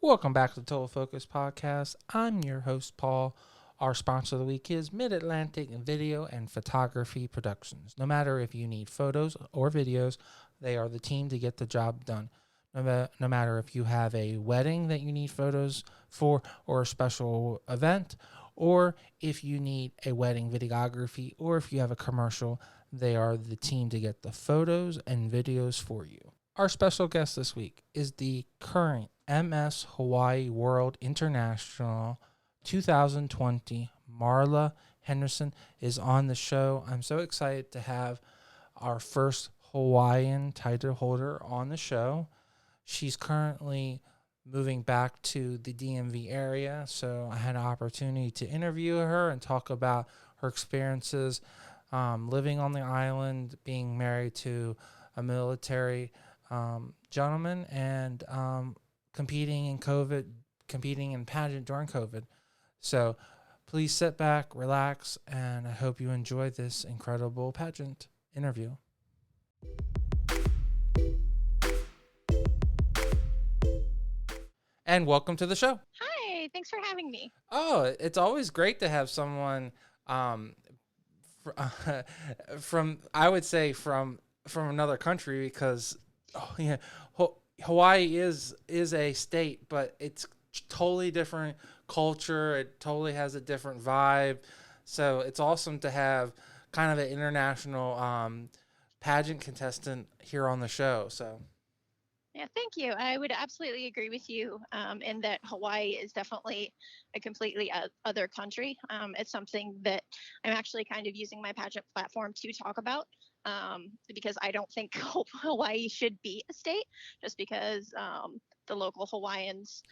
Welcome back to the Total Focus Podcast. I'm your host, Paul. Our sponsor of the week is Mid-Atlantic Video and Photography Productions. No matter if you need photos or videos, they are the team to get the job done. No matter if you have a wedding that you need photos for or a special event, or if you need a wedding videography, or if you have a commercial, they are the team to get the photos and videos for you. Our special guest this week is the current MS Hawai'i World International 2020. Marla Henderson is on the show. I'm so excited to have our first Hawaiian title holder on the show. She's currently moving back to the DMV area, so I had an opportunity to interview her and talk about her experiences living on the island, being married to a military gentleman, and competing in pageant during COVID. So please sit back, relax, and I hope you enjoy this incredible pageant interview. And welcome to the show. Hi, thanks for having me. Oh, it's always great to have someone from another country, because Hawaii is a state, but it's totally different culture. It totally has a different vibe. So it's awesome to have kind of an international pageant contestant here on the show. So Yeah, thank you. I would absolutely agree with you in that Hawaii is definitely a completely other country. It's something that I'm actually kind of using my pageant platform to talk about because I don't think Hawaii should be a state, just because the local Hawaiians,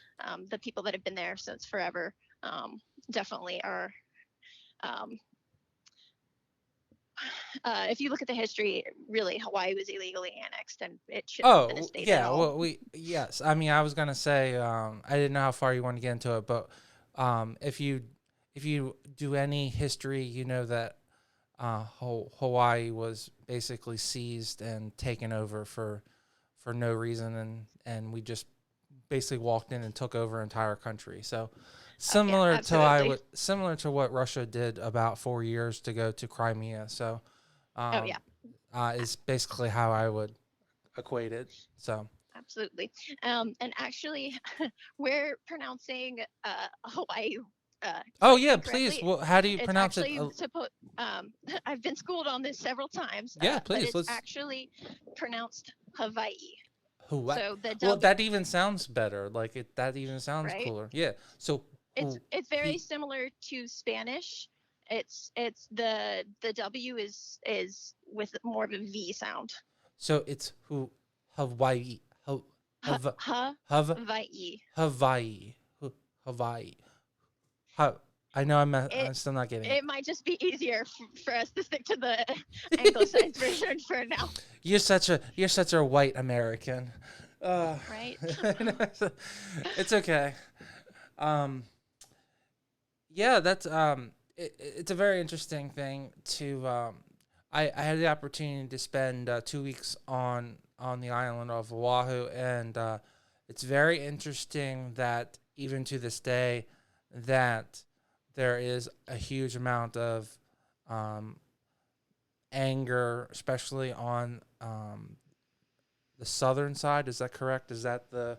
the people that have been there since forever, definitely are. If you look at the history, really, Hawaii was illegally annexed, and it shouldn't have been a state at all. Well, yes. I mean, I was gonna say, I didn't know how far you want to get into it, but if you do any history, you know that Hawaii was basically seized and taken over for no reason, and we just basically walked in and took over entire country. So similar to what Russia did about 4 years to go to Crimea. So is basically how I would equate it. So Absolutely. And actually, we're pronouncing Hawaii. Please. Well, how do you pronounce it? I've been schooled on this several times. Yeah, please. But it's actually pronounced Hawaii. So that even sounds better. That even sounds cooler. Yeah. So it's very similar to Spanish. It's the W is with more of a V sound. So it's Hawaii. Hawaii. I know I'm still not getting it. It might just be easier for us to stick to the anglicized version for now. You're such a white American. Right? It's okay. Yeah, that's it's a very interesting thing to I had the opportunity to spend 2 weeks on the island of Oahu, and it's very interesting that even to this day that there is a huge amount of anger, especially on the southern side. Is that correct? Is that the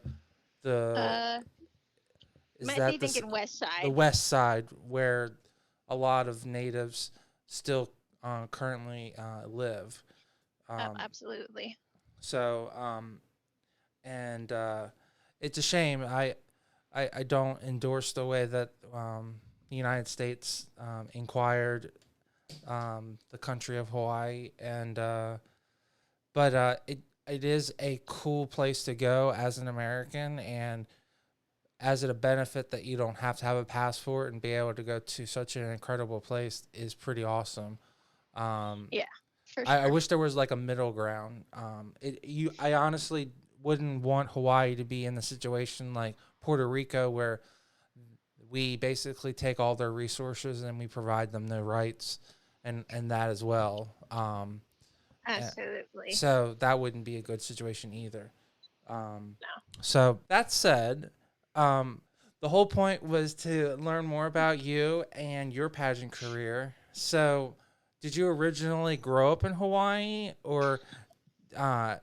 might be thinking west side. The west side, where a lot of natives still currently live. Absolutely. So, and it's a shame. I don't endorse the way that the United States inquired the country of Hawaii, and but it is a cool place to go as an American, and as a benefit that you don't have to have a passport and be able to go to such an incredible place is pretty awesome. Yeah, for sure. I wish there was like a middle ground. I honestly wouldn't want Hawaii to be in the situation like Puerto Rico, where we basically take all their resources and we provide them their rights and that as well. Absolutely. So that wouldn't be a good situation either. No. So that said, The whole point was to learn more about you and your pageant career. So, did you originally grow up in Hawaii, or uh,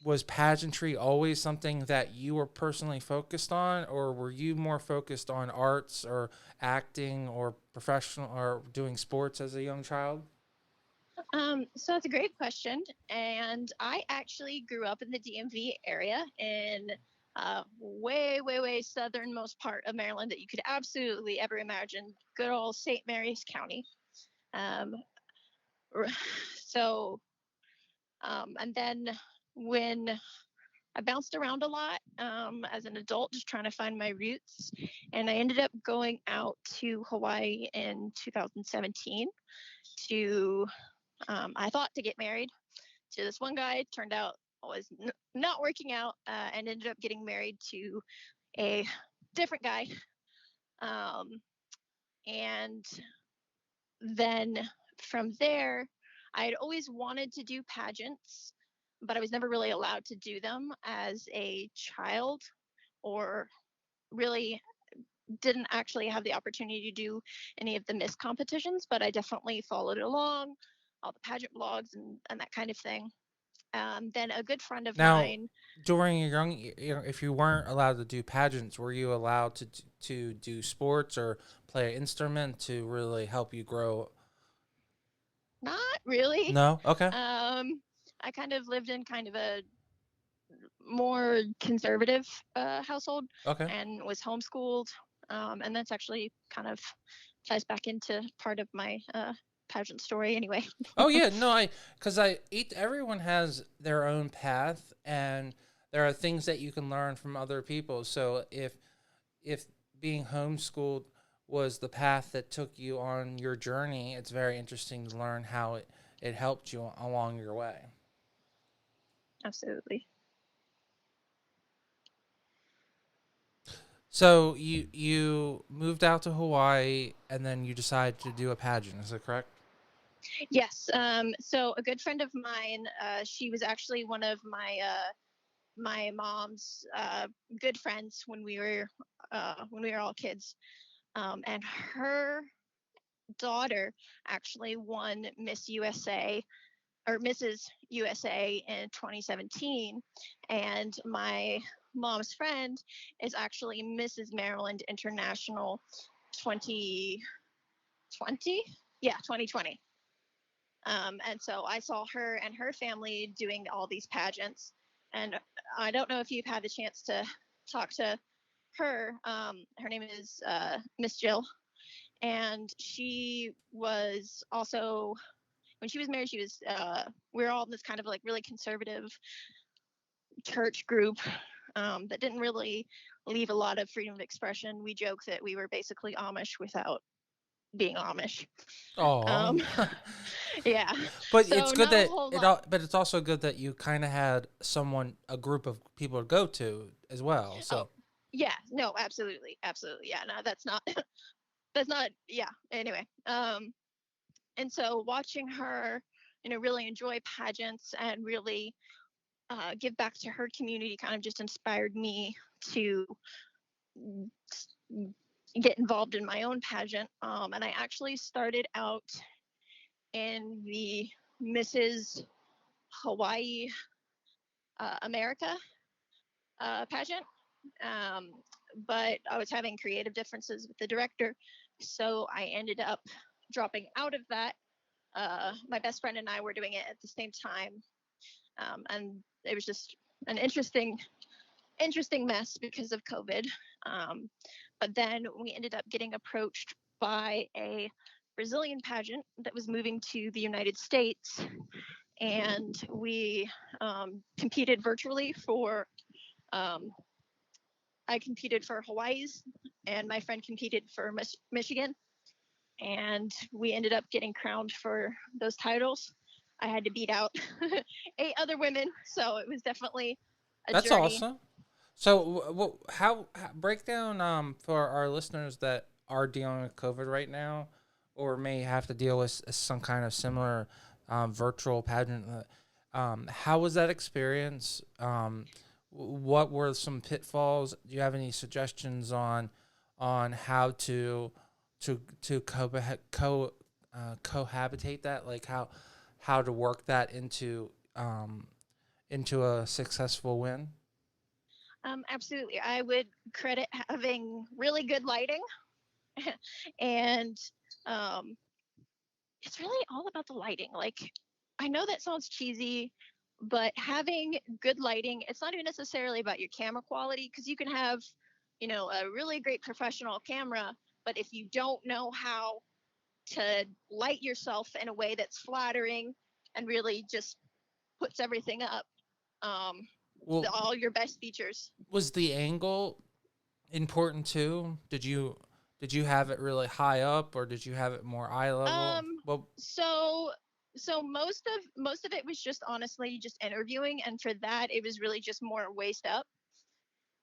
was pageantry always something that you were personally focused on, or were you more focused on arts or acting or professional or doing sports as a young child? So that's a great question. And I actually grew up in the DMV area in way, way, way southernmost part of Maryland that you could absolutely ever imagine. Good old St. Mary's County. Um, so, and then when I bounced around a lot as an adult, just trying to find my roots, and I ended up going out to Hawaii in 2017 to, I thought to get married to this one guy. Turned out was not working out, and ended up getting married to a different guy. Um, and then from there, I had always wanted to do pageants, but I was never really allowed to do them as a child, or really didn't actually have the opportunity to do any of the Miss competitions, but I definitely followed along, all the pageant blogs and that kind of thing. Then a good friend of Now, mine. during your young, if you weren't allowed to do pageants, were you allowed to do sports or play an instrument to really help you grow? Not really. No. Okay. I kind of lived in kind of a more conservative household Okay. and was homeschooled. And that's actually kind of ties back into part of my pageant story anyway. Oh yeah, no, because everyone has their own path, and there are things that you can learn from other people. So if being homeschooled was the path that took you on your journey, it's very interesting to learn how it helped you along your way. Absolutely. So you moved out to Hawaii, and then you decided to do a pageant. Is that correct? Yes. So a good friend of mine, she was actually one of my mom's good friends when we were all kids. And her daughter actually won Miss USA or Mrs. USA in 2017, and my mom's friend is actually Mrs. Maryland International 2020. Yeah, 2020. And so I saw her and her family doing all these pageants. And I don't know if you've had the chance to talk to her. Her name is Miss Jill. And she was also, when she was married, she was, we were all in this kind of like really conservative church group that didn't really leave a lot of freedom of expression. We joke that we were basically Amish without being Amish. Oh, Um, yeah. but it's So good not a that whole lot. But it's also good that you kind of had a group of people to go to as well. Oh, So yeah. No, absolutely. Absolutely. Yeah. No, that's not, that's not, yeah. Anyway. And so watching her, really enjoy pageants and really give back to her community kind of just inspired me to get involved in my own pageant. And I actually started out in the Mrs. Hawai'i America pageant. Um, but I was having creative differences with the director. So I ended up dropping out of that. My best friend and I were doing it at the same time. And it was just an interesting mess because of COVID. Um, but then we ended up getting approached by a Brazilian pageant that was moving to the United States, and we competed virtually for. Um, I competed for Hawaii's, and my friend competed for Michigan, and we ended up getting crowned for those titles. I had to beat out 8 other women, so it was definitely a that's journey. awesome. So, how break down for our listeners that are dealing with COVID right now, or may have to deal with some kind of similar virtual pageant. How was that experience? what were some pitfalls? Do you have any suggestions on how to cohabitate that, like how to work that into a successful win? Absolutely. I would credit having really good lighting and um, it's really all about the lighting. Like, I know that sounds cheesy, but having good lighting, it's not even necessarily about your camera quality because you can have, a really great professional camera, but if you don't know how to light yourself in a way that's flattering and really just puts everything up, um, Well, all your best features. was the angle important too? Did you have it really high up, or did you have it more eye level? Um, Well, so most of it was just honestly just interviewing, and for that it was really just more waist up.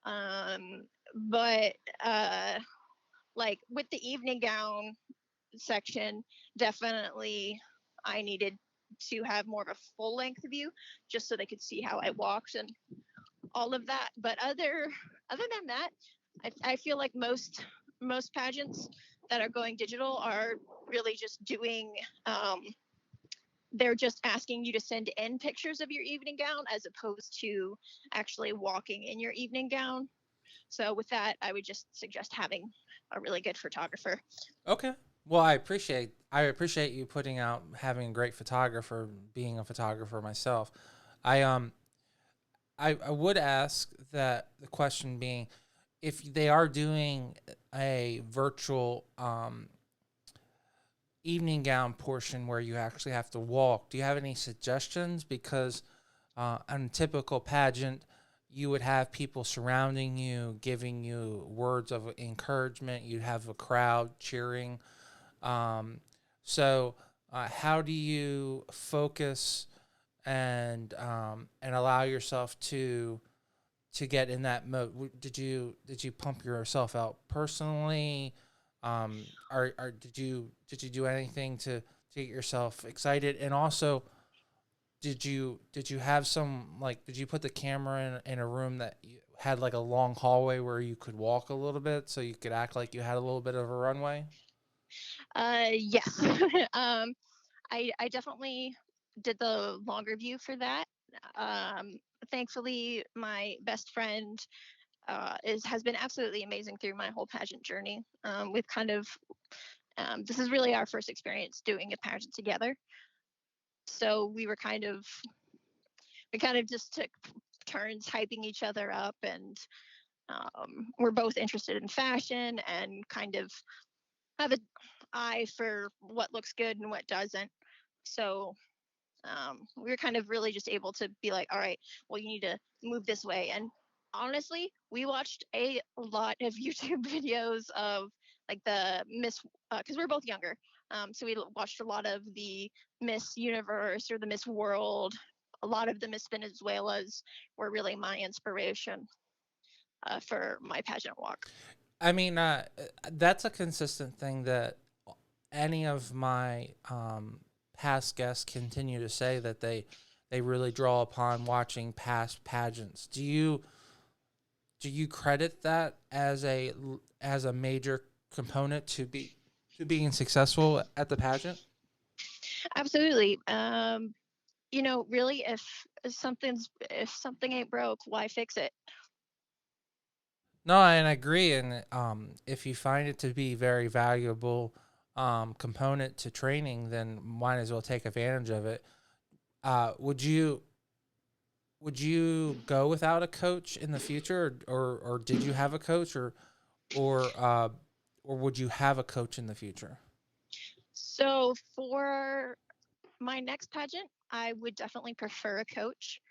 Um, but like with the evening gown section, definitely I needed to have more of a full length view just so they could see how I walked and all of that. But other than that, I feel like most pageants that are going digital are really just doing they're just asking you to send in pictures of your evening gown as opposed to actually walking in your evening gown. So with that, I would just suggest having a really good photographer. okay. Well, I appreciate you putting out having a great photographer, being a photographer myself. I I would ask that the question being, if they are doing a virtual evening gown portion where you actually have to walk, do you have any suggestions? Because on a typical pageant, you would have people surrounding you, giving you words of encouragement. You'd have a crowd cheering. Um, so, how do you focus and allow yourself to get in that mode? Did you pump yourself out personally? Or did you do anything to get yourself excited? And also, did you have some, like, did you put the camera in a room that had like a long hallway where you could walk a little bit so you could act like you had a little bit of a runway? Yes. I definitely did the longer view for that. Um, Thankfully, my best friend is has been absolutely amazing through my whole pageant journey. We've kind of this is really our first experience doing a pageant together, so we kind of just took turns hyping each other up, and we're both interested in fashion and kind of have an eye for what looks good and what doesn't. So we were kind of really just able to be like, all right, well, you need to move this way. And honestly, we watched a lot of YouTube videos of like the Miss, because we're both younger. So we watched a lot of the Miss Universe or the Miss World. A lot of the Miss Venezuelas were really my inspiration for my pageant walk. I mean, that's a consistent thing that any of my past guests continue to say, that they really draw upon watching past pageants. Do you credit that as a major component to being successful at the pageant? Absolutely. Really, if something ain't broke, why fix it? No, and I agree. And if you find it to be very valuable component to training, then might as well take advantage of it. Uh, would you would you go without a coach in the future, or did you have a coach, or uh, or would you have a coach in the future? So for my next pageant, I would definitely prefer a coach.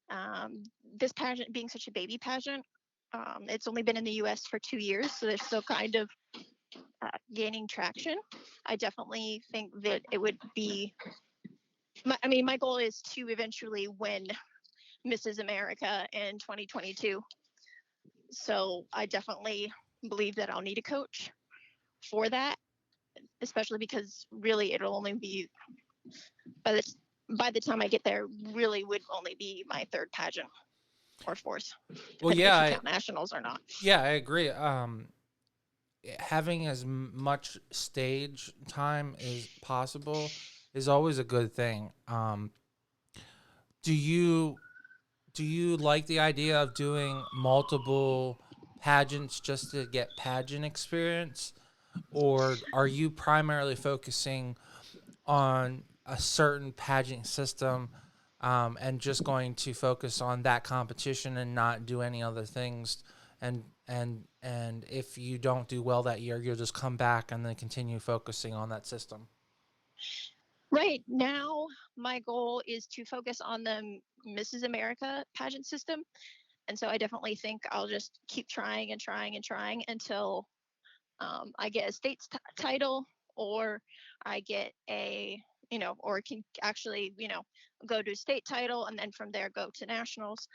Um, this pageant being such a baby pageant, it's only been in the U.S. for 2 years, so they're still kind of gaining traction. I definitely think that it would be. I mean, my goal is to eventually win Mrs. America in 2022. So I definitely believe that I'll need a coach for that, especially because really it'll only be by the by the time I get there, really would only be my third pageant. or fourth, Well, depending if you count nationals or not. yeah, I agree. Having as much stage time as possible is always a good thing. Do you like the idea of doing multiple pageants just to get pageant experience, or are you primarily focusing on a certain pageant system, and just going to focus on that competition and not do any other things? And if you don't do well that year, you'll just come back and then continue focusing on that system. Right now, my goal is to focus on the Mrs. America pageant system. And so I definitely think I'll just keep trying and trying and trying until I get a state title, or I get a, or can actually, go to a state title and then from there go to nationals.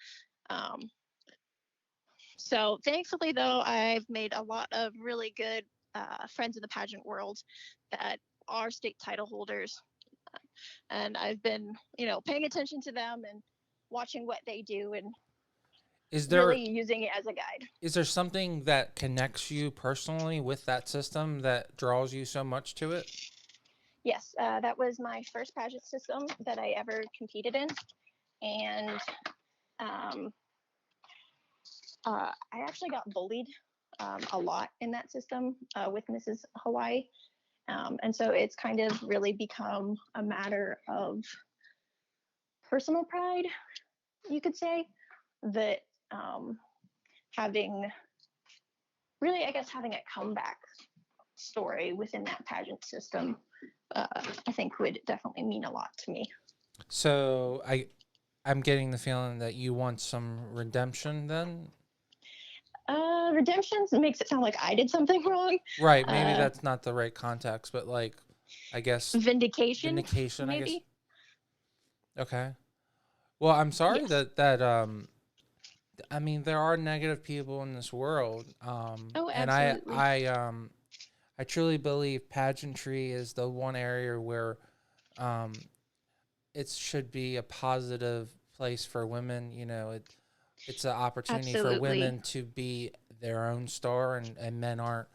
So thankfully, though, I've made a lot of really good friends in the pageant world that are state title holders. And I've been, paying attention to them and watching what they do and really using it as a guide. Is there something that connects you personally with that system that draws you so much to it? Yes, that was my first pageant system that I ever competed in. And I actually got bullied a lot in that system with Mrs. Hawaii. And so it's kind of really become a matter of personal pride, you could say, that having a comeback story within that pageant system, I think would definitely mean a lot to me. So I'm getting the feeling that you want some redemption then? Redemption makes it sound like I did something wrong. Right. Maybe that's not the right context, but like, I guess vindication, maybe. I guess. Okay. Well, I'm sorry that I mean, there are negative people in this world. Oh, And absolutely. I truly believe pageantry is the one area where it should be a positive place for women. It's an opportunity for women to be their own star, and men aren't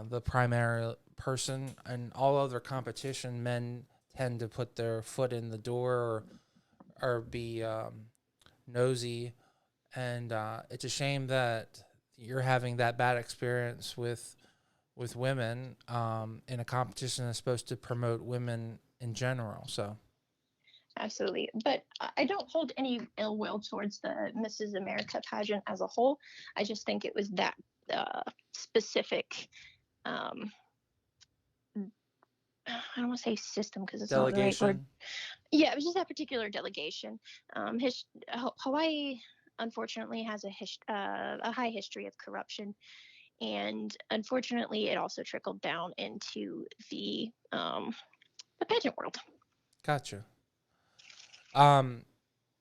the primary person. And all other competition, men tend to put their foot in the door or be nosy. And it's a shame that you're having that bad experience with women in a competition that's supposed to promote women in general. So absolutely, but I don't hold any ill will towards the Mrs. America pageant as a whole. I just think it was that specific I don't want to say system because it's not the right word. Yeah, it was just that particular delegation. Hawaii, unfortunately, has a high history of corruption, and unfortunately, it also trickled down into the pageant world. Gotcha.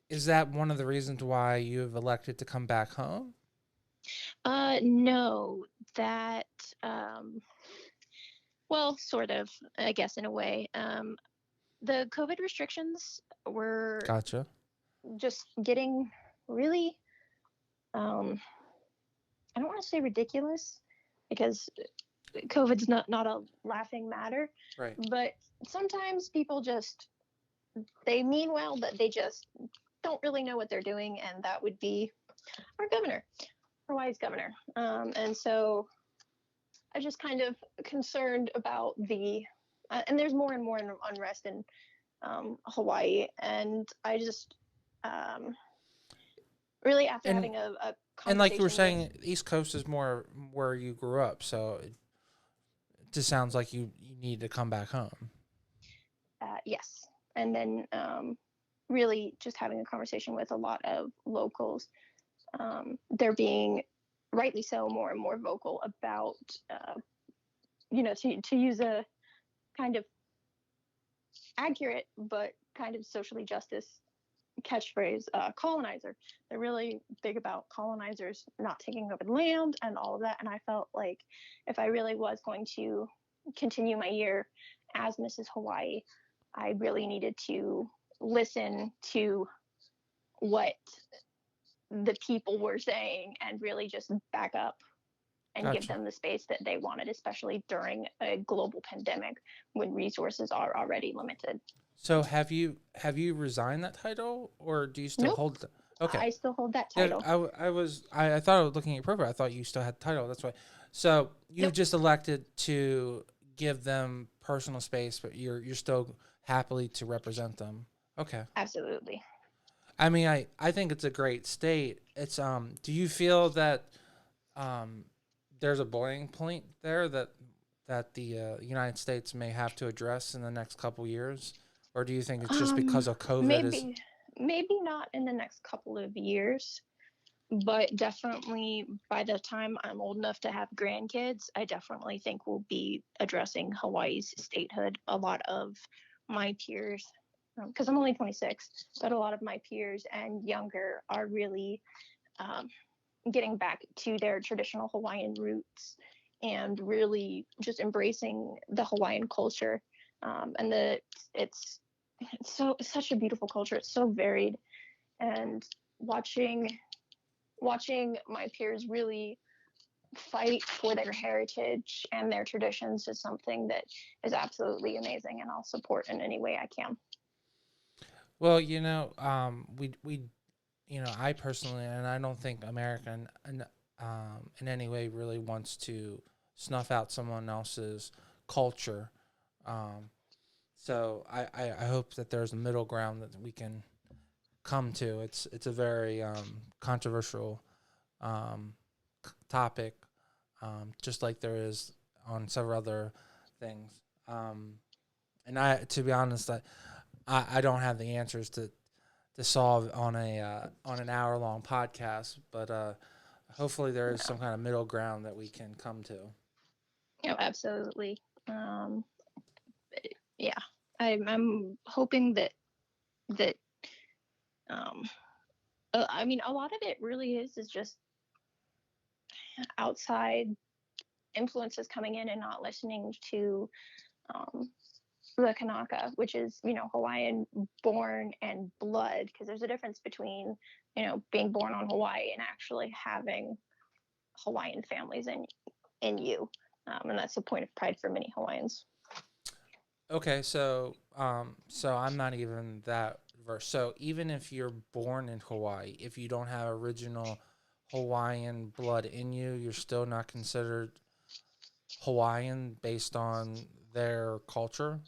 Is that one of the reasons why you have elected to come back home? No, that well, sort of, I guess, in a way. The COVID restrictions were Gotcha. just getting really, I don't want to say ridiculous, because COVID's not a laughing matter. Right. But sometimes people they mean well, but they just don't really know what they're doing, and that would be our governor, Hawaii's governor. And so I'm just kind of concerned about and there's more and more unrest in Hawaii, and I just really, after having a conversation, and like you were saying, East Coast is more where you grew up, so it just sounds like you need to come back home. Yes, and then really just having a conversation with a lot of locals. They're being, rightly so, more and more vocal about, to use a kind of accurate but kind of socially justice catchphrase, colonizer. They're really big about colonizers not taking over the land and all of that. And I felt like if I really was going to continue my year as Mrs. Hawaii, I really needed to listen to what the people were saying and really just back up and give Gotcha. them the space that they wanted, especially during a global pandemic when resources are already limited. So have you resigned that title, or do you still Nope, hold it? Okay. I still hold that Yeah, title. I thought I was looking at your profile. I thought you still had the title. That's why. So you Nope, just elected to give them personal space, but you're still happily to represent them. Okay. absolutely. I mean, I think it's a great state. It's Do you feel that um there's a boiling point there that the United States may have to address in the next couple years, or do you think it's just because of COVID? Is Maybe not in the next couple of years, but definitely by the time I'm old enough to have grandkids, I definitely think we'll be addressing Hawaii's statehood. A lot of my peers, because I'm only 26, but a lot of my peers and younger are really um, getting back to their traditional Hawaiian roots and really just embracing the Hawaiian culture. And it's it's such a beautiful culture. It's so varied, and watching my peers really fight for their heritage and their traditions is something that is absolutely amazing, and I'll support in any way I can. well, we I personally, and I don't think America in any way really wants to snuff out someone else's culture. Um, so I hope that there's a middle ground that we can come to. It's a very controversial um, topic, just like there is on several other things. Um, and to be honest, I don't have the answers to solve on an hour long podcast, but hopefully there is some kind of middle ground that we can come to. Absolutely. Um, yeah, I'm hoping that um, I mean, a lot of it really is just outside influences coming in and not listening to um, the Kanaka, which is, Hawaiian born and blood, because there's a difference between, being born on Hawaii and actually having Hawaiian families in you. And that's a point of pride for many Hawaiians. Okay, so I'm not even that versed. So even if you're born in Hawaii, if you don't have original Hawaiian blood in you, you're still not considered Hawaiian based on their culture.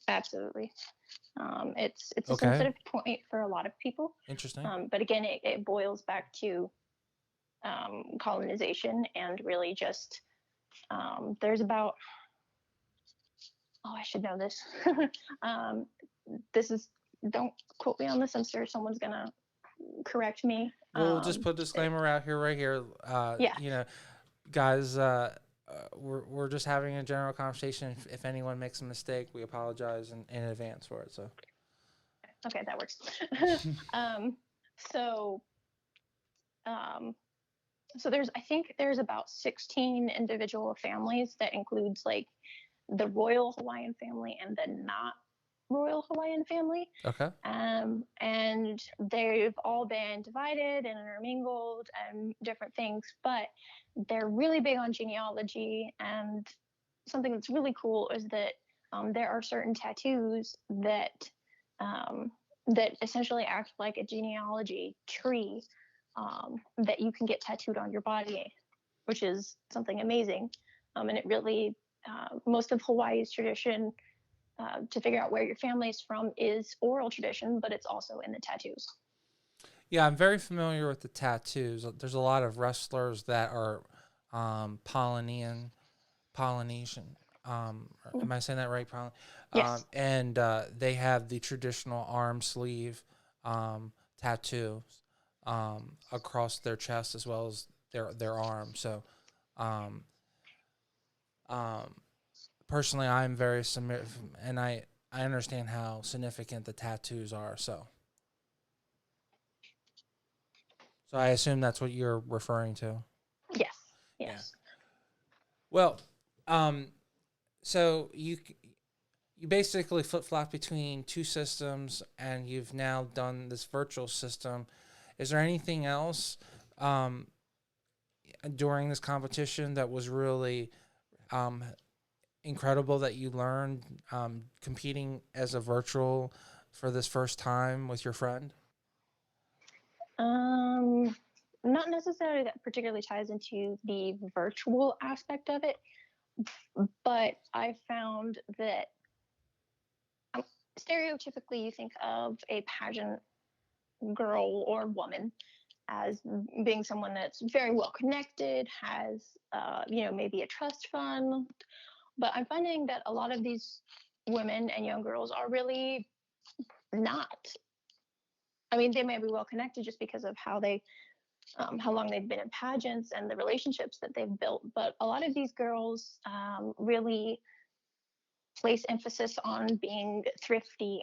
Absolutely. It's a Okay, sensitive point for a lot of people. interesting. But again, it boils back to colonization, and really just there's about, oh, I should know this. um, this is, don't quote me on this. I'm sure someone's gonna correct me. We'll just put a disclaimer out here, right here. Yeah. Guys, we're just having a general conversation. If anyone makes a mistake, we apologize in advance for it. So. Okay, that works. So, um, so I think there's about 16 individual families that includes like the royal Hawaiian family and the not royal Hawaiian family. Okay. And they've all been divided and intermingled and different things, but they're really big on genealogy. And something that's really cool is that there are certain tattoos um, that essentially act like a genealogy tree that you can get tattooed on your body, which is something amazing. And it really, most of Hawaii's tradition to figure out where your family is from is oral tradition, but it's also in the tattoos. Yeah, I'm very familiar with the tattoos. There's a lot of wrestlers that are Polynesian. Am I saying that right? Yes. And they have the traditional arm sleeve tattoos across their chest as well as their arm. So, um, personally, I'm very and I understand how significant the tattoos are. So I assume that's what you're referring to. Yes. Yeah. Yes. Well, so you basically flip flop between two systems, and you've now done this virtual system. is there anything else during this competition that was really um, incredible that you learned competing as a virtual for this first time with your friend? Not necessarily that particularly ties into the virtual aspect of it, but I found that stereotypically you think of a pageant girl or woman as being someone that's very well connected, has, maybe a trust fund. But I'm finding that a lot of these women and young girls are really not. I mean, they may be well connected just because of how long they've been in pageants and the relationships that they've built. But a lot of these girls really place emphasis on being thrifty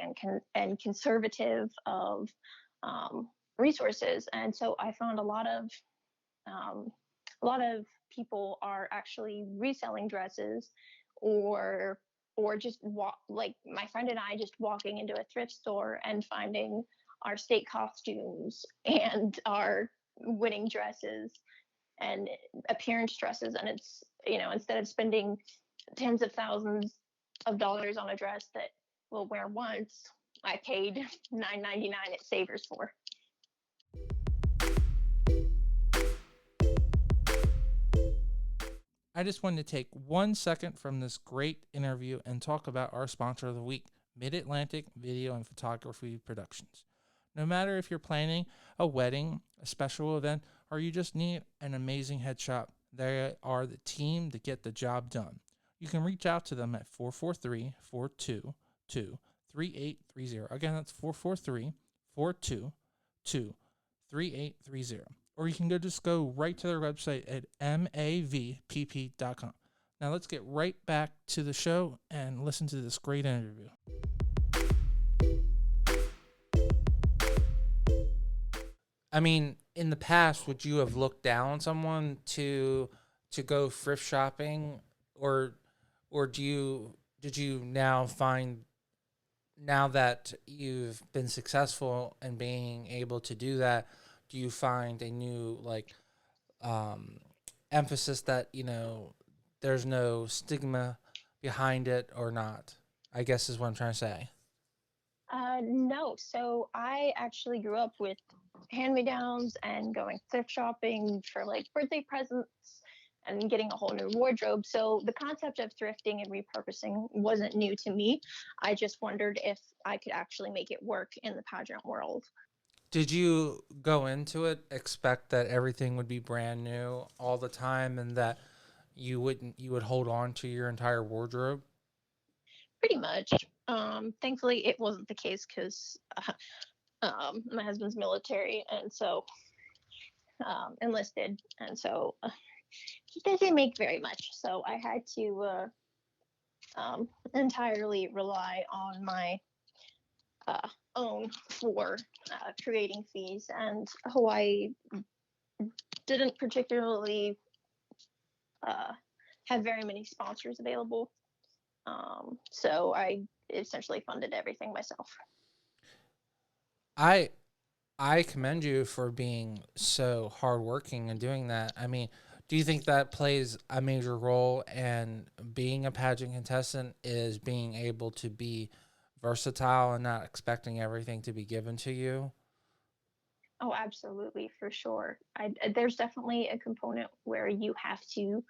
and conservative of resources. And so I found um, a lot of people are actually reselling dresses or just like my friend and I just walking into a thrift store and finding our state costumes and our winning dresses and appearance dresses. And it's, instead of spending tens of thousands of dollars on a dress that we'll wear once, I paid $9.99 at Savers for. I just wanted to take 1 second from this great interview and talk about our sponsor of the week, Mid-Atlantic Video and Photography Productions. No matter if you're planning a wedding, a special event, or you just need an amazing headshot, they are the team to get the job done. You can reach out to them at 443-422-3830. Again, that's 443-422-3830. Or you can just go right to their website at mavpp.com. Now let's get right back to the show and listen to this great interview. I mean, in the past, would you have looked down on someone to go thrift shopping, or did you now find, now that you've been successful in being able to do that, do you find a new emphasis that there's no stigma behind it or not? I guess is what I'm trying to say. No. So I actually grew up with hand-me-downs and going thrift shopping for like birthday presents and getting a whole new wardrobe. So the concept of thrifting and repurposing wasn't new to me. I just wondered if I could actually make it work in the pageant world. Did you go into it expect that everything would be brand new all the time and that you would hold on to your entire wardrobe? Pretty much. Thankfully, it wasn't the case because my husband's military and so enlisted, and so he doesn't make very much. So I had to entirely rely on my own for creating fees, and Hawaii didn't particularly have very many sponsors available. So I essentially funded everything myself. I I commend you for being so hardworking and doing that. I mean, do you think that plays a major role in being a pageant contestant, is being able to be versatile and not expecting everything to be given to you? Oh, absolutely, for sure. There's definitely a component where you have to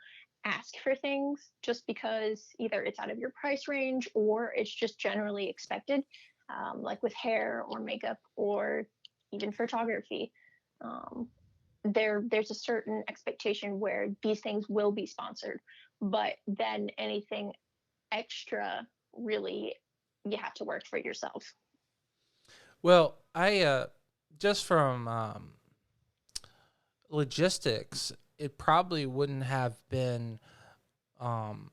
ask for things just because either it's out of your price range or it's just generally expected, like with hair or makeup or even photography. Um, there's a certain expectation where these things will be sponsored, but then anything extra, really, you have to work for yourself. Well, I just from logistics, it probably wouldn't have been um,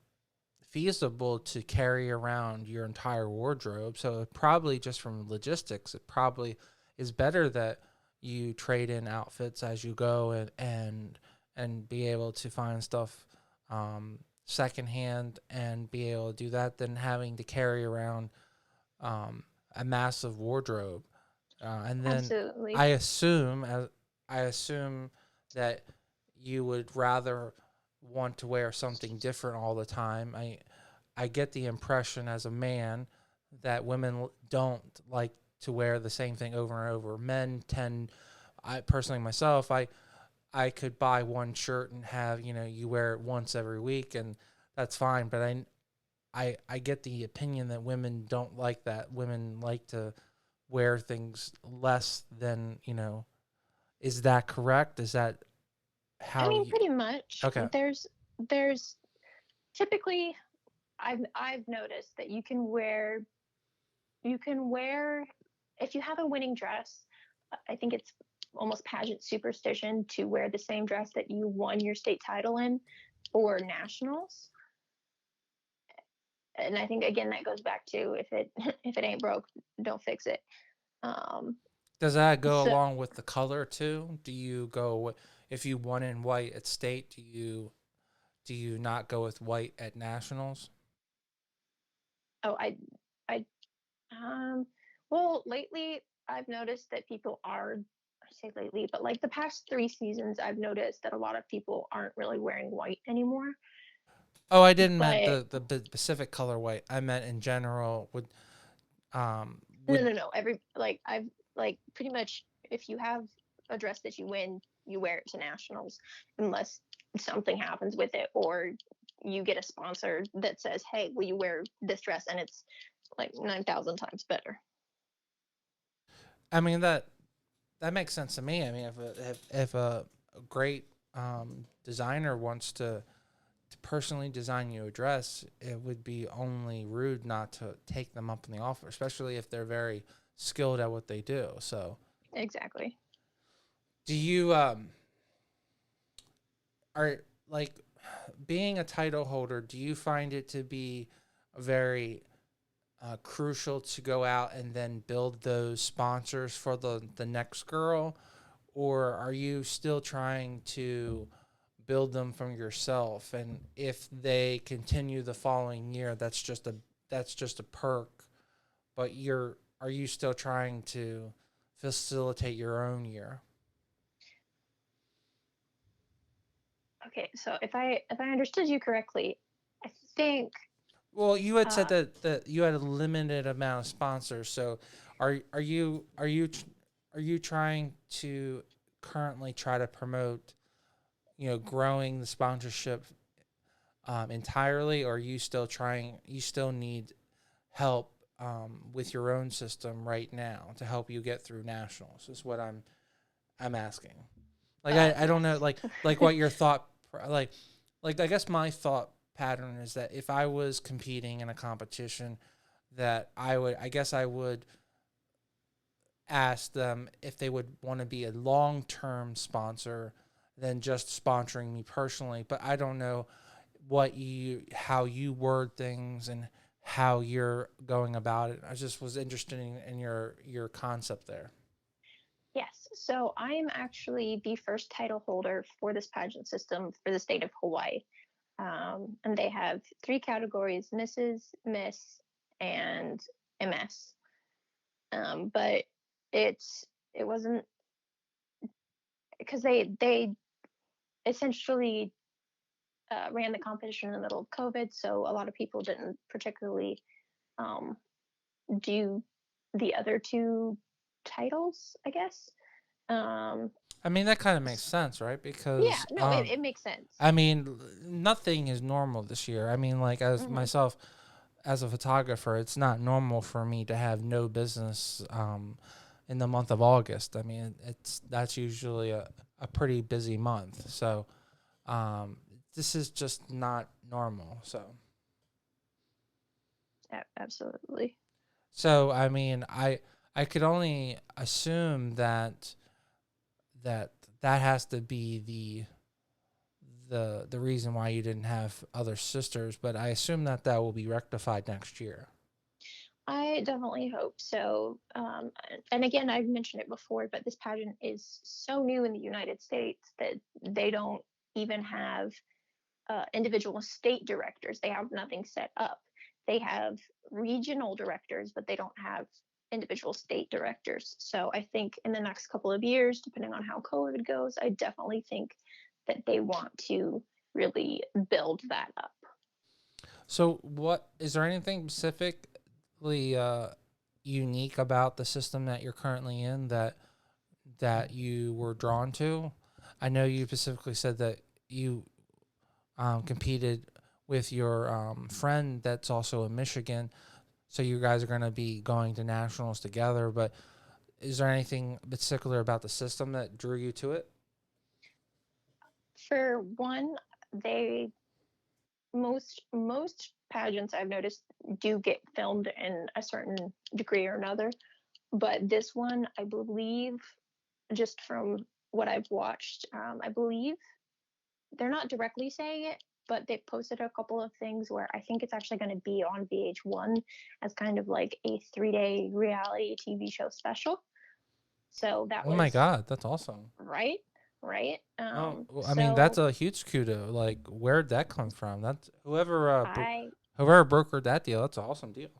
feasible to carry around your entire wardrobe. So probably just from logistics, it probably is better that you trade in outfits as you go, and be able to find stuff secondhand and be able to do that than having to carry around a massive wardrobe. And then Absolutely. I assume I assume that you would rather want to wear something different all the time. I get the impression as a man that women don't like to wear the same thing over and over. Men tend, I personally myself, I could buy one shirt and have, you wear it once every week and that's fine, but I get the opinion that women don't like that. Women like to wear things less than, is that correct? Is that I how mean, you pretty much. Okay. There's typically, I've noticed that you can wear if you have a winning dress. I think it's almost pageant superstition to wear the same dress that you won your state title in for nationals. And I think again that goes back to if it if it ain't broke, don't fix it. Um, Does that go so along with the color too? Do you go if you won in white at state, do you not go with white at nationals? oh I well, lately I've noticed that people are, I say lately, but like the past 3 seasons, I've noticed that a lot of people aren't really wearing white anymore. Oh, I didn't meant But the specific color white. I meant in general no, would no, no. I've like pretty much if you have a dress that you win, you wear it to nationals unless something happens with it or you get a sponsor that says, "Hey, will you wear this dress?" And it's like 9,000 times better. I mean that makes sense to me. I mean if a great designer wants to personally design you a dress, it would be only rude not to take them up on the offer, especially if they're very skilled at what they do. So, Exactly. do you are like being a title holder? Do you find it to be very crucial to go out and then build those sponsors for the next girl, or are you still trying to build them from yourself, and if they continue the following year, that's just a perk, but are you still trying to facilitate your own year? Okay, so if I understood you correctly, I think Well, you had said uh, that you had a limited amount of sponsors, so are you trying to currently try to promote, growing the sponsorship entirely, or are you still trying? You still need help with your own system right now to help you get through nationals. Is what I'm asking. Like I don't know, yes. like what your thought like I guess my thought pattern is that if I was competing in a competition, that I would ask them if they would want to be a long-term sponsor than just sponsoring me personally, but I don't know how you word things and how you're going about it. I just was interested in your concept there. Yes. So I am actually the first title holder for this pageant system for the state of Hawaii. And they have three categories: Mrs., Miss, and MS. But it wasn't because they essentially ran the competition in the middle of COVID, so a lot of people didn't particularly um, do the other two titles, I guess. Um, I mean, that kind of makes sense, right? yeah, Because no, it makes sense. I mean, nothing is normal this year. I mean, like as Hmm. myself as a photographer, it's not normal for me to have no business in the month of August. I mean, that's usually a pretty busy month. So um, this is just not normal. Absolutely. So I mean, I could only assume that that has to be the reason why you didn't have other sisters, but I assume that will be rectified next year. I definitely hope so. And again, I've mentioned it before, but this pageant is so new in the United States that they don't even have individual state directors. They have nothing set up. They have regional directors, but they don't have individual state directors. So I think in the next couple of years, depending on how COVID goes, I definitely think that they want to really build that up. So, what is there anything specifically unique about the system that you're currently in that you were drawn to? I know you specifically said that you competed with your friend that's also in Michigan, so you guys are going to be going to nationals together. But is there anything particular about the system that drew you to it? For one, they most pageants I've noticed do get filmed in a certain degree or another, but this one, I believe, just from what I've watched, I believe they're not directly saying it, but they've posted a couple of things where I think it's actually going to be on VH1 as kind of like a 3-day reality TV show special. So that Oh my was God, that's awesome. right, right. Oh, well, I mean, that's So a huge kudo. Like, where'd that come from? That's I whoever brokered that deal. That's an awesome deal.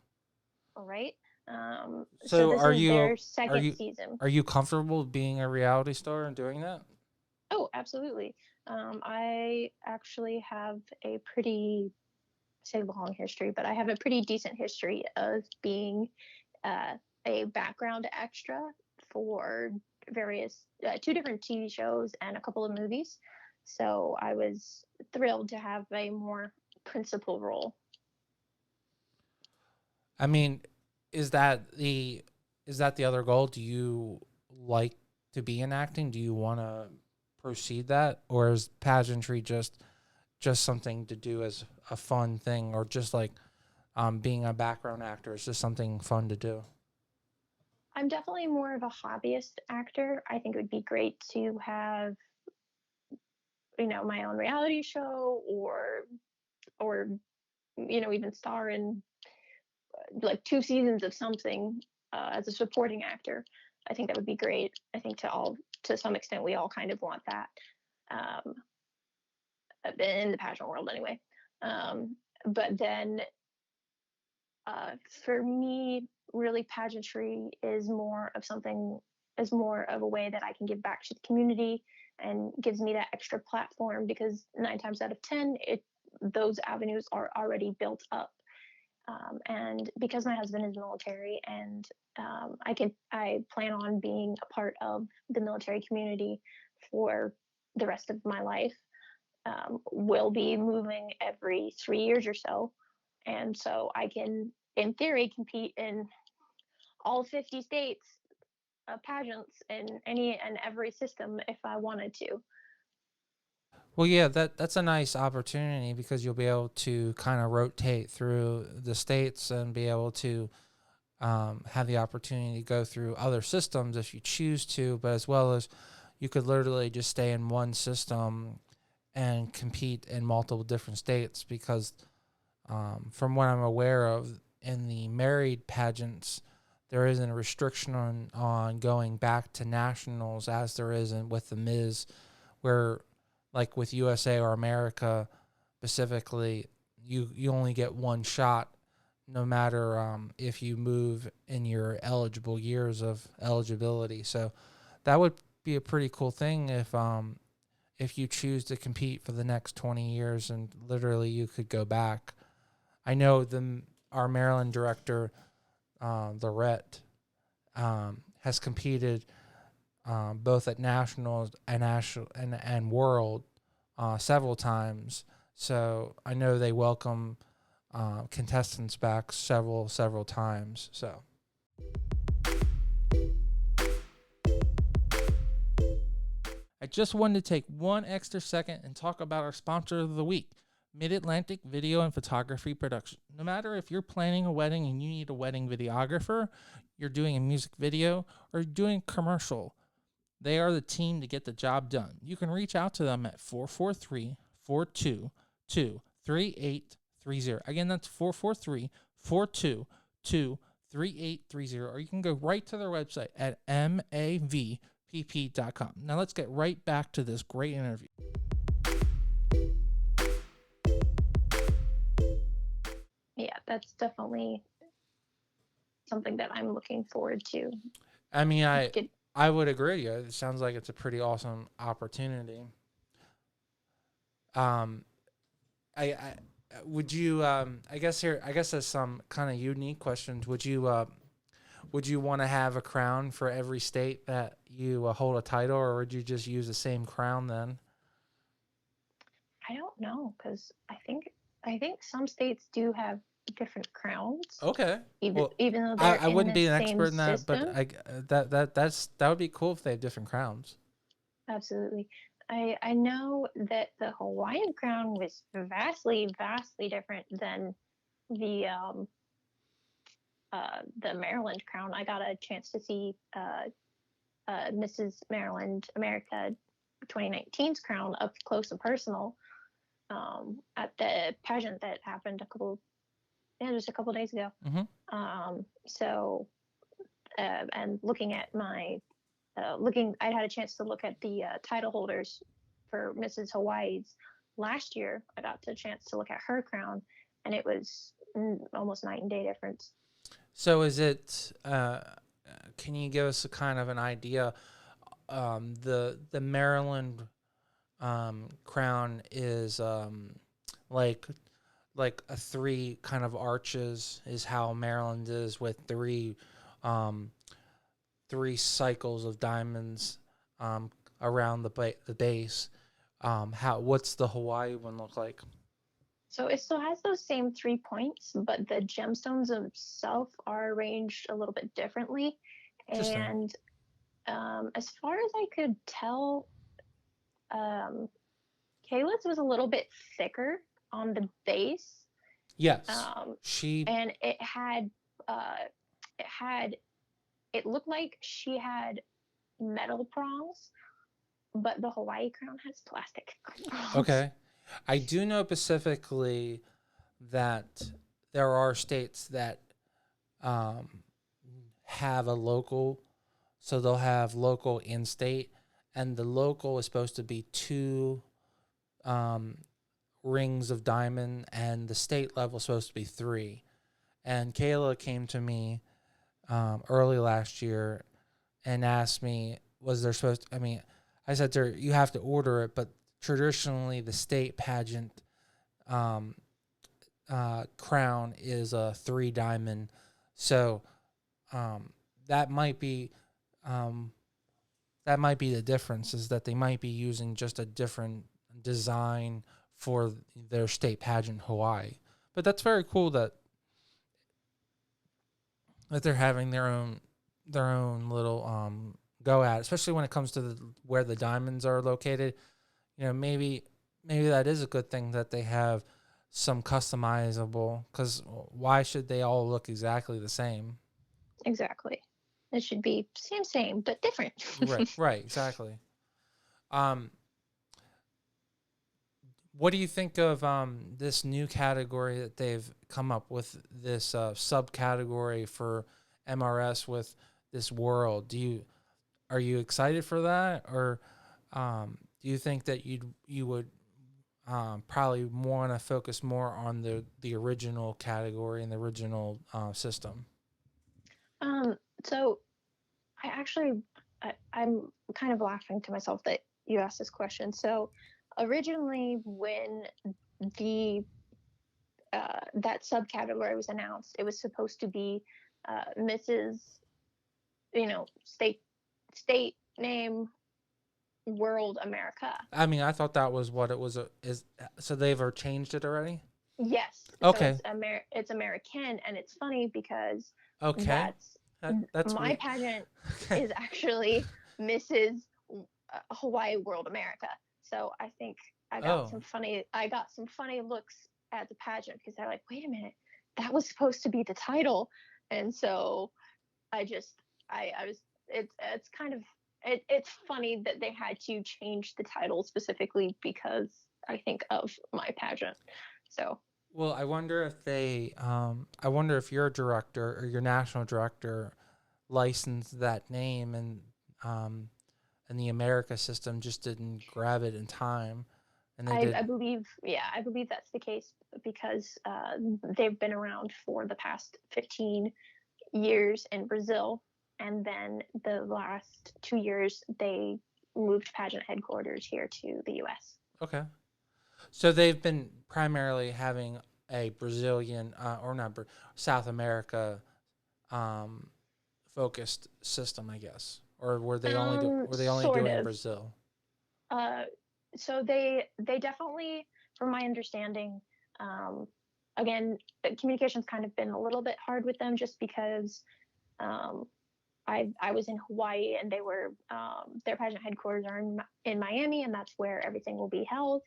right. So So, this is their second you season. are you comfortable being a reality star and doing that? Oh, absolutely. I actually have a pretty, say, long history, but I have a pretty decent history of being uh, a background extra for various 2 different TV shows and a couple of movies. So I was thrilled to have a more principal role. I mean, is that the other goal? Do you like to be in acting? Do you want to proceed that, or is pageantry just something to do as a fun thing, or just like being a background actor is just something fun to do? I'm definitely more of a hobbyist actor. I think it would be great to have, my own reality show or even star in like 2 seasons of something as a supporting actor. I think that would be great. I think to some extent we all kind of want that um, in the pageant world anyway. But then for me, really pageantry is more of a way that I can give back to the community and gives me that extra platform because 9 times out of 10, those avenues are already built up. And because my husband is military and I plan on being a part of the military community for the rest of my life. We'll be moving every 3 years or so. And so I can, in theory, compete in all 50 states pageants in any and every system if I wanted to. Well, yeah, that's a nice opportunity because you'll be able to kind of rotate through the states and be able to have the opportunity to go through other systems if you choose to, but as well as you could literally just stay in one system and compete in multiple different states because from what I'm aware of, in the married pageants, there isn't a restriction on going back to nationals as there isn't with the Ms., where like with USA or America specifically, you only get one shot no matter if you move in your eligible years of eligibility. So that would be a pretty cool thing if you choose to compete for the next 20 years and literally you could go back. I know our Maryland director, Lorette, has competed both at nationals and world several times. So I know they welcome contestants back several times. So. I just wanted to take one extra second and talk about our sponsor of the week, Mid-Atlantic Video and Photography Production. No matter if you're planning a wedding and you need a wedding videographer, you're doing a music video, or you're doing a commercial, they are the team to get the job done. You can reach out to them at 443-422-3830. Again, that's 443-422-3830. Or you can go right to their website at mavpp.com. Now let's get right back to this great interview. Yeah, that's definitely something that I'm looking forward to. I mean, I would agree. It sounds like it's a pretty awesome opportunity. Um, I would you I guess there's some kind of unique questions. Would you want to have a crown for every state that you hold a title, or would you just use the same crown then? I don't know, because I think some states do have different crowns, Okay. Well, even though they're I in wouldn't the be an same expert in that, but system. that would be cool if they have different crowns. Absolutely. I know that the Hawaiian crown was vastly, vastly different than the Maryland crown. I got a chance to see Mrs. Maryland America 2019's crown up close and personal at the pageant that happened just a couple days ago. So, and looking at I had a chance to look at the title holders for Mrs. Hawaii's last year. I got the chance to look at her crown, and it was almost night and day difference. So is it? Can you give us a kind of an idea? The Maryland crown is like a three kind of arches is how Maryland is, with three cycles of diamonds around the base. What's the Hawaii one look like? So it still has those same 3 points, but the gemstones themselves are arranged a little bit differently. And as far as I could tell, Kayla's was a little bit thicker on the base. Yes. And it looked like she had metal prongs, but the Hawaii crown has plastic prongs. Okay. I do know specifically that there are states that have a local, so they'll have local in-state, and the local is supposed to be 2 rings of diamond, and the state level is supposed to be 3. And Kayla came to me early last year and asked me, was there supposed to, I said to her, you have to order it, but traditionally the state pageant crown is a 3 diamond. So that might be the difference, is that they might be using just a different design for their state pageant Hawaii. But that's very cool that they're having their own little go at it, especially when it comes to where the diamonds are located. Maybe that is a good thing that they have some customizable, because why should they all look exactly the same? Exactly. It should be same, but different. Right, exactly. What do you think of this new category that they've come up with, this subcategory for MRS with this world? Are you excited for that, or do you think that you would probably want to focus more on the original category and the original system? So I'm kind of laughing to myself that you asked this question. So originally, when the that subcategory was announced, it was supposed to be Mrs. State name World America. I thought that was what it was. So they've changed it already? Yes. Okay. So it's American, and it's funny because that's my weird. pageant is actually Mrs. Hawai'i World America. So I think I got some funny looks at the pageant, because they're like, wait a minute, that was supposed to be the title. And so it's funny that they had to change the title specifically because I think of my pageant. So, well, I wonder if your director or your national director licensed that name, and the America system just didn't grab it in time. And I believe that's the case, because they've been around for the past 15 years in Brazil, and then the last 2 years they moved pageant headquarters here to the U.S. Okay. So they've been primarily having a Brazilian or not South America um, focused system, I guess, or were they only Sort doing of. Brazil? Uh, so they definitely, from my understanding, um, again, communication's kind of been a little bit hard with them just because um, I was in Hawaii and they were their pageant headquarters are in Miami, and that's where everything will be held.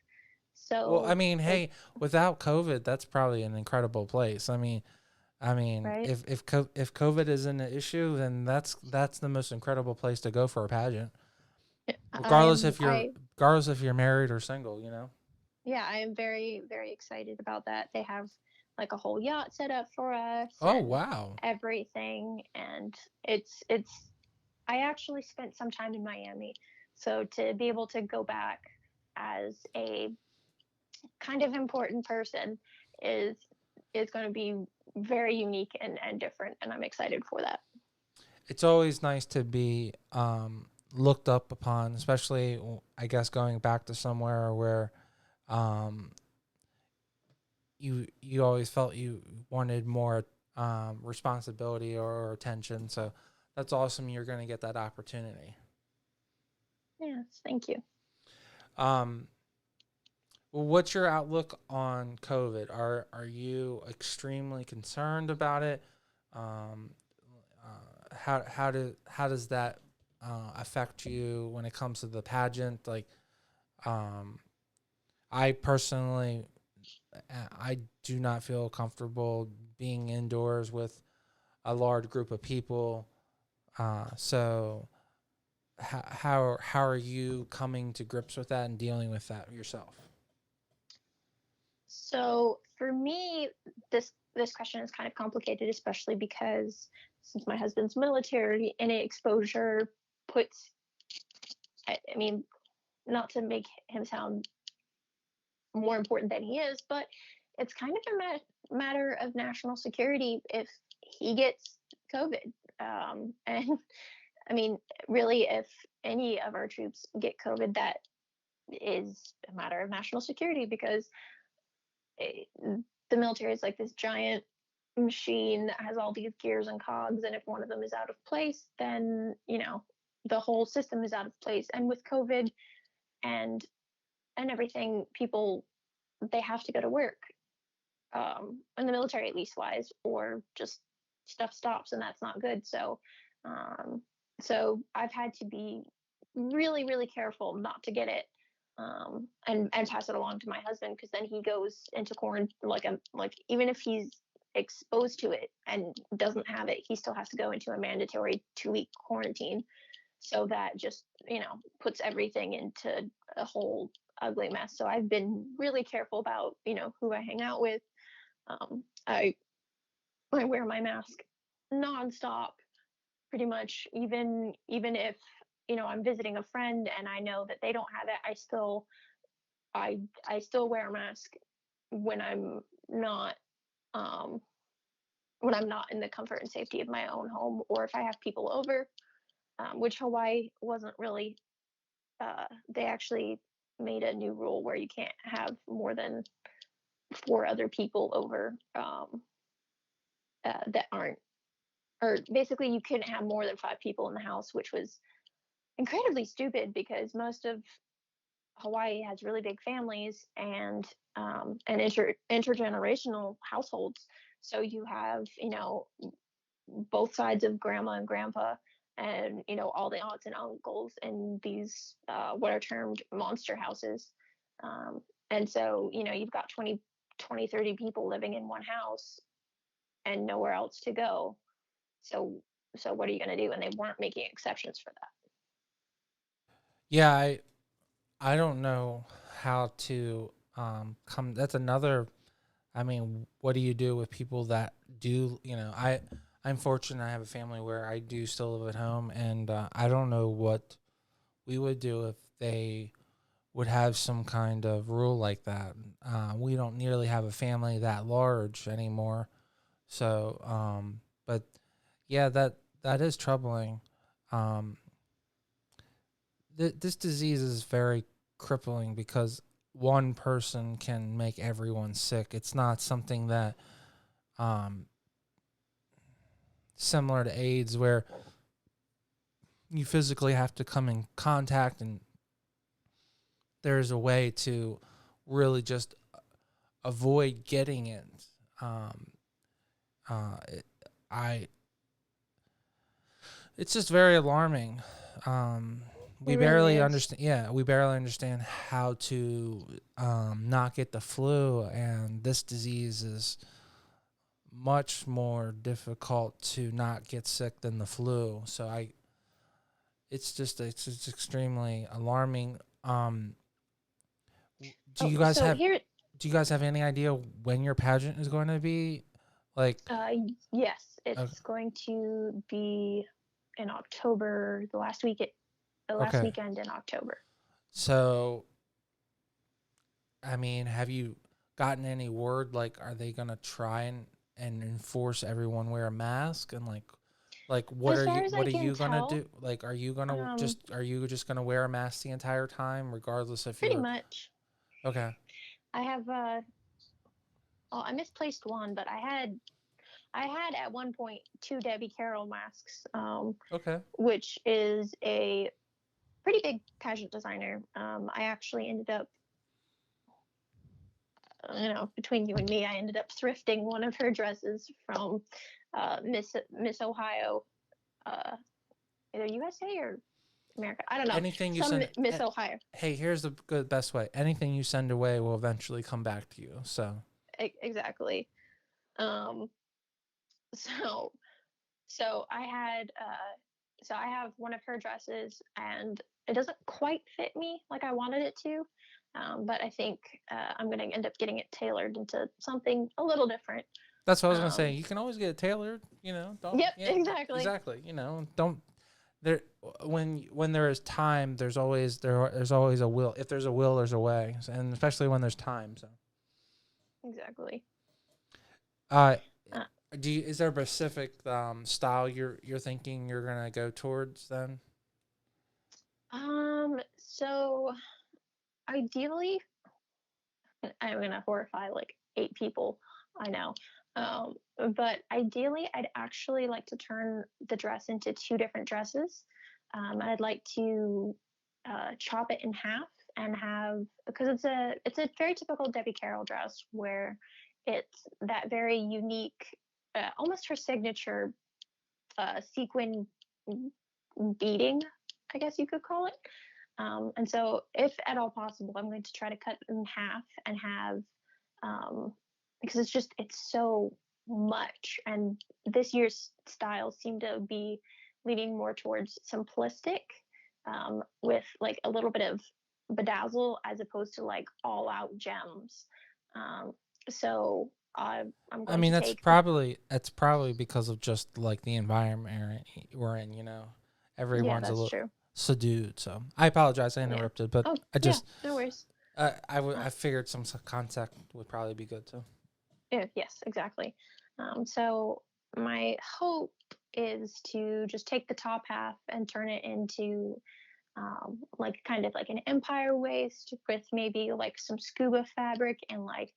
Well, I So mean, it hey, without COVID, that's probably an incredible place. I mean, right. if COVID isn't an issue, then that's the most incredible place to go for a pageant, regardless I'm if you're I regardless if you're married or single. You know. Yeah, I am very, very excited about that. They have like a whole yacht set up for us Oh and wow. everything. And it's, I actually spent some time in Miami. So to be able to go back as a kind of important person is, is going to be very unique and different. And I'm excited for that. It's always nice to be looked up upon, especially I guess going back to somewhere where um, you always felt you wanted more responsibility or attention. So that's awesome. You're going to get that opportunity. Yes, thank you. Um, well, what's your outlook on COVID? Are you extremely concerned about it? Um, how does that affect you when it comes to the pageant? Like, um, I personally, I do not feel comfortable being indoors with a large group of people. So, how are you coming to grips with that and dealing with that yourself? So for me, this question is kind of complicated, especially because since my husband's military, any exposure puts, I mean, not to make him sound more important than he is, but it's kind of a matter of national security if he gets COVID. And I mean, really, if any of our troops get COVID, that is a matter of national security because it, the military is like this giant machine that has all these gears and cogs, and if one of them is out of place, then the whole system is out of place. And with COVID and everything, people, they have to go to work, in the military at least wise, or just stuff stops, and that's not good. Um, so I've had to be really, really careful not to get it, and pass it along to my husband, because then he goes into quarantine. Like even if he's exposed to it and doesn't have it, he still has to go into a mandatory 2-week quarantine. So that just puts everything into a whole ugly mess. So I've been really careful about who I hang out with. I wear my mask nonstop, pretty much. Even if I'm visiting a friend and I know that they don't have it, I still wear a mask when I'm not um, when I'm not in the comfort and safety of my own home, or if I have people over, which Hawaii wasn't really. They actually made a new rule where you can't have more than 4 other people over, that aren't, or basically you couldn't have more than 5 people in the house, which was incredibly stupid because most of Hawaii has really big families and intergenerational households. So you have both sides of grandma and grandpa, and all the aunts and uncles in these what are termed monster houses. Um, and so you've got 30 people living in one house and nowhere else to go. So what are you going to do? And they weren't making exceptions for that. Yeah, I don't know how to come. That's another. I mean, what do you do with people that do? I'm fortunate. I have a family where I do still live at home, and I don't know what we would do if they would have some kind of rule like that. We don't nearly have a family that large anymore, so but Yeah, that is troubling. Um, this disease is very crippling because one person can make everyone sick. It's not something that um, similar to AIDS where you physically have to come in contact, and there's a way to really just avoid getting it. Um, it, I It's just very alarming. Um, It we really barely is. understand. Yeah, we barely understand how to not get the flu, and this disease is much more difficult to not get sick than the flu. So it's just extremely alarming. Do Oh, you guys so have here, do you guys have any idea when your pageant is going to be? Like, yes, uh, it's going to be in October, the last okay, weekend in October. so I mean, have you gotten any word? Like, are they gonna try and enforce everyone wear a mask? And like As far as I what are can you gonna tell, do? Like, um, are you just gonna wear a mask the entire time, regardless if pretty you're much. okay? I have well, I misplaced one, but I had at one point two Debbie Carroll masks, Okay. which is a pretty big pageant designer. I actually ended up, between you and me, I ended up thrifting one of her dresses from Miss Ohio, uh, either USA or America. I don't know. Anything you Some send. Miss Ohio. Hey, here's the good best way. Anything you send away will eventually come back to you. So Exactly. Um, so so I had so I have one of her dresses, and it doesn't quite fit me like I wanted it to. But I think I'm going to end up getting it tailored into something a little different. that's what I was gonna say. Um, You can always get it tailored. You know, don't yep, yeah, exactly. exactly. You know, don't there when there is time, there's always a will. If there's a will, there's a way, and especially when there's time. So, Exactly. uh, Uh, is there a specific style you're thinking you're gonna go towards then? so ideally, I'm going to horrify like 8 people, I know. Um, but ideally, I'd actually like to turn the dress into two different dresses. I'd like to chop it in half and have, because it's a very typical Debbie Carroll dress where it's that very unique, almost her signature sequin beading, I guess you could call it. And so, if at all possible, I'm going to try to cut in half and have, because it's so much. And this year's styles seem to be leaning more towards simplistic, with like a little bit of bedazzle as opposed to like all out gems. Um, so, I'm I going mean, to take the, that's probably because of just like the environment we're in. You know, yeah, everyone's a that's little true. subdued. So I apologize, I Yeah. interrupted, but Oh, I yeah, just no worries. Uh, I figured some contact would probably be good too. Yeah, yes, exactly. So my hope is to just take the top half and turn it into like kind of like an empire waist with maybe like some scuba fabric and like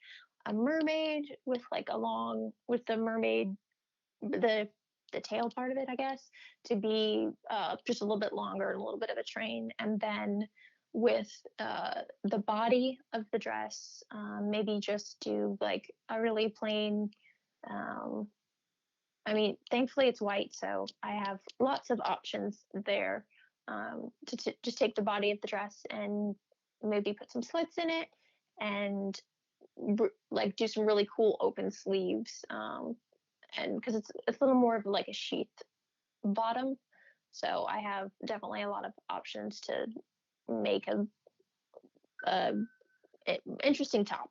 a mermaid with like along with the mermaid the the tail part of it, I guess, to be just a little bit longer and a little bit of a train, and then with the body of the dress, maybe just do like a really plain. Um, I mean, thankfully it's white, so I have lots of options there to just take the body of the dress and maybe put some slits in it and like do some really cool open sleeves. And because it's a little more of like a sheath bottom, so I have definitely a lot of options to make a interesting top.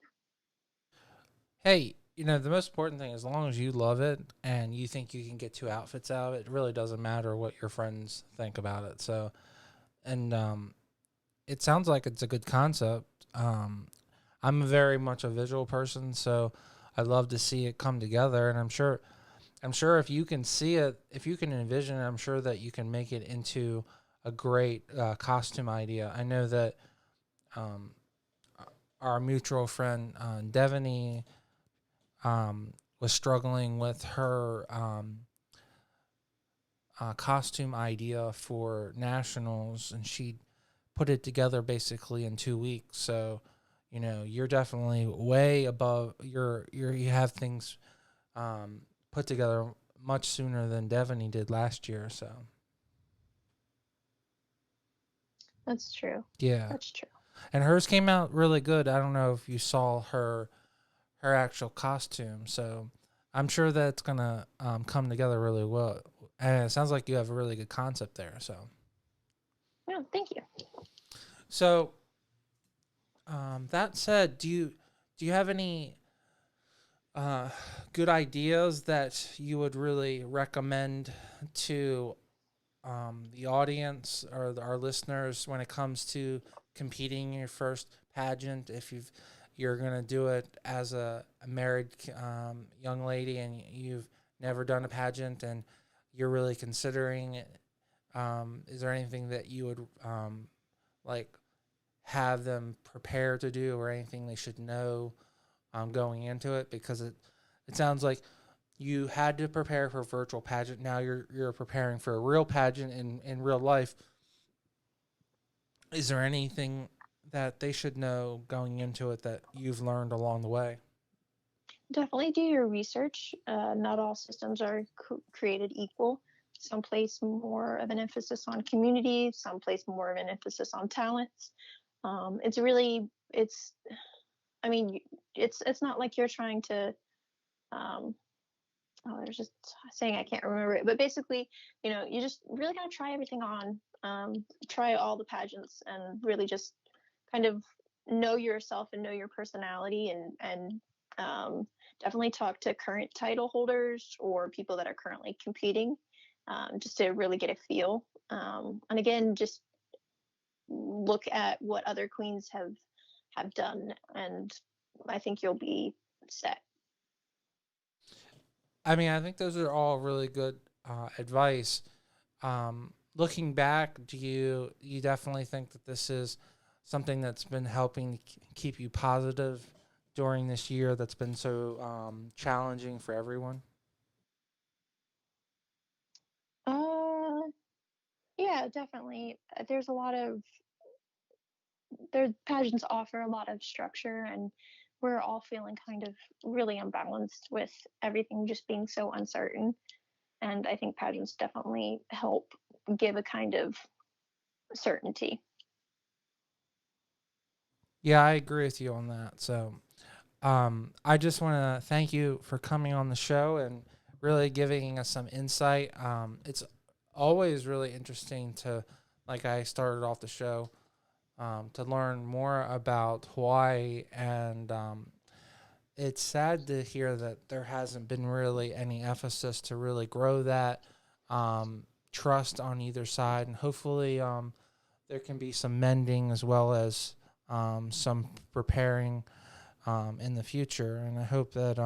Hey, you know, the most important thing, as long as you love it and you think you can get two outfits out of it, it really doesn't matter what your friends think about it. So, and it sounds like it's a good concept. I'm very much a visual person, so I love to see it come together, and I'm sure I'm sure if you can see it, if you can envision it, I'm sure that you can make it into a great costume idea. I know that um, our mutual friend Devaney was struggling with her costume idea for nationals, and she put it together basically in 2 weeks. So, you're definitely way above. You have things put together much sooner than Devaney did last year. So, That's true. yeah, That's true. and hers came out really good. I don't know if you saw her actual costume. So, I'm sure that it's gonna come together really well. And it sounds like you have a really good concept there. So, Yeah, thank you. so that said, do you have any good ideas that you would really recommend to the audience or our listeners when it comes to competing in your first pageant? If you're gonna do it as a married young lady and you've never done a pageant and you're really considering it, is there anything that you would like have them prepare to do, or anything they should know going into it? Because it sounds like you had to prepare for a virtual pageant. Now you're preparing for a real pageant in real life. Is there anything that they should know going into it that you've learned along the way? Definitely do your research. Not all systems are created equal. Some place more of an emphasis on community, some place more of an emphasis on talents. It's really, I mean, it's not like you're trying to, um, there's just a saying, I can't remember it, but basically, you just really gotta try everything on, try all the pageants and really just kind of know yourself and know your personality, and definitely talk to current title holders or people that are currently competing, just to really get a feel. And again, just look at what other queens have done, and I think you'll be set. I mean, I think those are all really good advice. Looking back, do you definitely think that this is something that's been helping to keep you positive during this year that's been so challenging for everyone? Uh, yeah, definitely. There's a lot of their pageants offer a lot of structure, and we're all feeling kind of really unbalanced with everything just being so uncertain. And I think pageants definitely help give a kind of certainty. Yeah, I agree with you on that. So, I just want to thank you for coming on the show and really giving us some insight. It's always really interesting to, like I started off the show, to learn more about Hawaii. And it's sad to hear that there hasn't been really any emphasis to really grow that trust on either side. And hopefully there can be some mending as well as some preparing in the future. And I hope that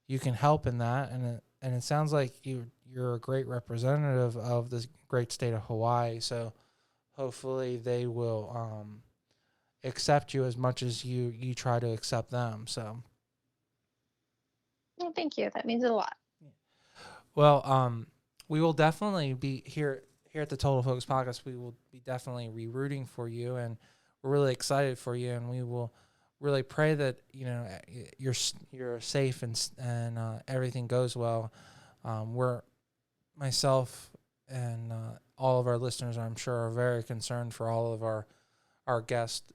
you can help in that. And it sounds like you're a great representative of this great state of Hawaii. So hopefully they will accept you as much as you try to accept them. So, Well, thank you. That means a lot. well, we will definitely be here at the Total Focus Podcast. We will be definitely rooting for you, and we're really excited for you. And we will really pray that you're safe and everything goes well. We're myself and all of our listeners, I'm sure, are very concerned for all of our guests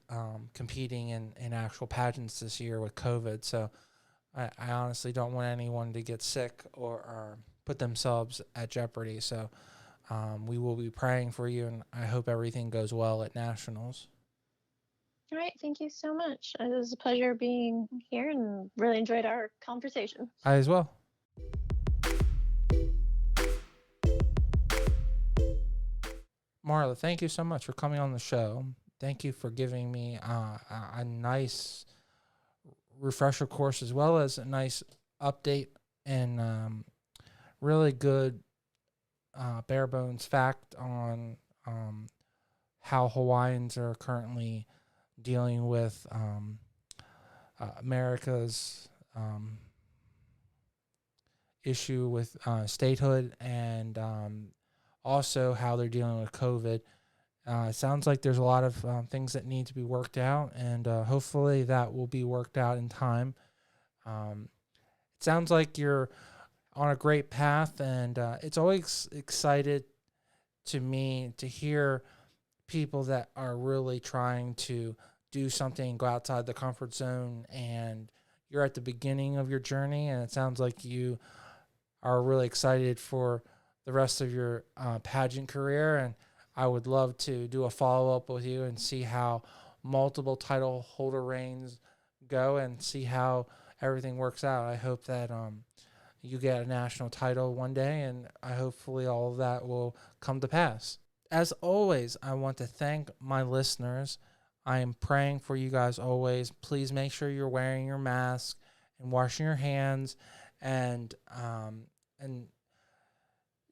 competing in actual pageants this year with COVID. So I honestly don't want anyone to get sick or put themselves at jeopardy. So we will be praying for you, and I hope everything goes well at Nationals. All right. Thank you so much. It was a pleasure being here and really enjoyed our conversation. I as well. Marla, thank you so much for coming on the show. Thank you for giving me a nice refresher course as well as a nice update and really good bare bones fact on how Hawaiians are currently dealing with America's issue with statehood, and also how they're dealing with COVID. It sounds like there's a lot of things that need to be worked out, and hopefully that will be worked out in time. It sounds like you're on a great path, and it's always excited to me to hear people that are really trying to do something, go outside the comfort zone, and you're at the beginning of your journey, and it sounds like you are really excited for the rest of your pageant career. And I would love to do a follow-up with you and see how multiple title holder reigns go and see how everything works out. I hope that you get a national title one day, and I hopefully all of that will come to pass. As always, I want to thank my listeners. I am praying for you guys always. Please make sure you're wearing your mask and washing your hands, and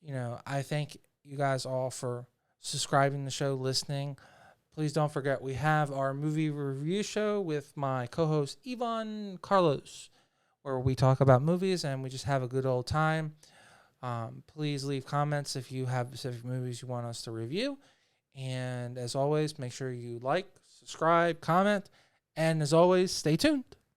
you know, I thank you guys all for subscribing to the show, listening. Please don't forget, we have our movie review show with my co-host Ivan Carlos, where we talk about movies and we just have a good old time. Please leave comments if you have specific movies you want us to review. And as always, make sure you like, subscribe, comment, and as always, stay tuned.